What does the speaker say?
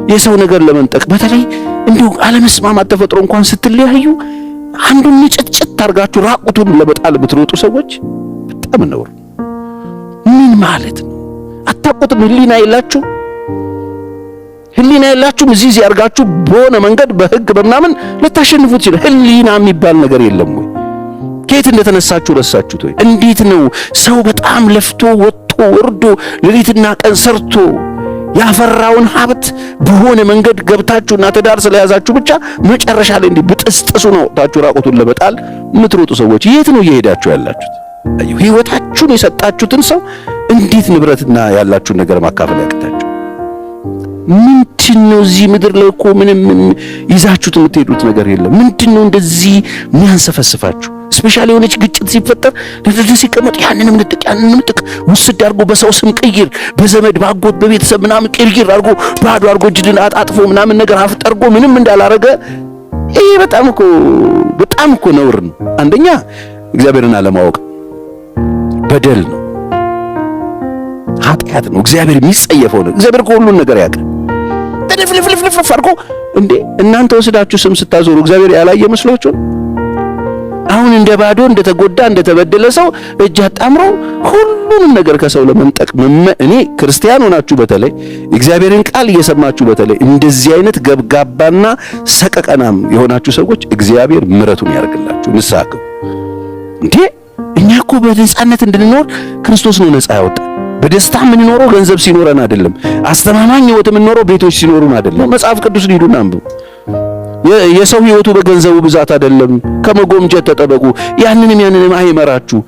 የሰው ነገር ለመንጠቅ በተለይ እንዲሁ አለመስማማት ተፈጥሮ እንኳን ስትለያዩ አንዱን ንጭጭት አርጋችሁ ራቁቱን ለመጣል ብትሮጡ ሰዎች በጣም ነው። ምን ማለት ነው? አታውቁትም? ህሊና የላችሁም። እዚህ ያርጋችሁ በሆነ መንገድ በህግ በምናምን ልታሸንፉት ይችላል። ህሊና የሚባል ነገር የለም ወይ? ከየት እንደተነሳችሁ ረሳችሁት ወይ? እንዴት ነው ሰው በጣም ለፍቶ ወጥቶ ወርዶ ሌሊትና ቀን ሰርቶ ያፈራውን ሀብት በሆነ መንገድ ገብታችሁና ትዳር ስለያዛችሁ ብቻ መጨረሻ ላይ እንዲህ ብጥስጥሱ ነው ታችሁ ራቁቱን ለመጣል የምትሮጡ ሰዎች የት ነው እየሄዳችሁ ያላችሁት? ህይወታችሁን የሰጣችሁትን ሰው እንዴት ንብረትና ያላችሁን ነገር ማካፈል ያቅታችሁ? ምንድነው? እዚህ ምድር ላይ እኮ ምንም ይዛችሁት የምትሄዱት ነገር የለም። ምንድነው እንደዚህ የሚያንሰፈስፋችሁ? ስፔሻሊ የሆነች ግጭት ሲፈጠር ለዚህ ሲቀመጥ ያንንም ንጥቅ ውስድ አድርጎ በሰው ስም ቅይር፣ በዘመድ ባጎት በቤተሰብ ምናምን ቅይር አድርጎ ባዶ አድርጎ እጅልን አጣጥፎ ምናምን ነገር አፍጠርጎ ምንም እንዳላረገ ይሄ በጣም እኮ ነውር ነው። አንደኛ እግዚአብሔርን አለማወቅ በደል ነው፣ ኃጢአት ነው፣ እግዚአብሔር የሚጸየፈው ነው። እግዚአብሔር ሁሉን ነገር ያውቃል። ተደፍልፍልፍልፍ አድርጎ እንዴ እናንተ ወስዳችሁ ስም ስታዞሩ እግዚአብሔር ያላየ መስሏችሁ? አሁን እንደ ባዶ እንደተጎዳ እንደተበደለ ሰው እጅ አጣምረው ሁሉንም ነገር ከሰው ለመንጠቅ እኔ ክርስቲያን ሆናችሁ በተለይ እግዚአብሔርን ቃል እየሰማችሁ በተለይ እንደዚህ አይነት ገብጋባና ሰቀቀናም የሆናችሁ ሰዎች እግዚአብሔር ምሕረቱን ያርግላችሁ። ንስሐ ግቡ። እንዴ እኛ እኮ በነጻነት እንድንኖር ክርስቶስ ነው ነጻ ያወጣን። በደስታ የምንኖረው ገንዘብ ሲኖረን አይደለም። አስተማማኝ ህይወት የምንኖረው ቤቶች ሲኖሩን አይደለም። መጽሐፍ ቅዱስ ሊዱና አንብቡ። የሰው ህይወቱ በገንዘቡ ብዛት አይደለም። ከመጎምጀት ተጠበቁ፣ ያንንም አይመራችሁ።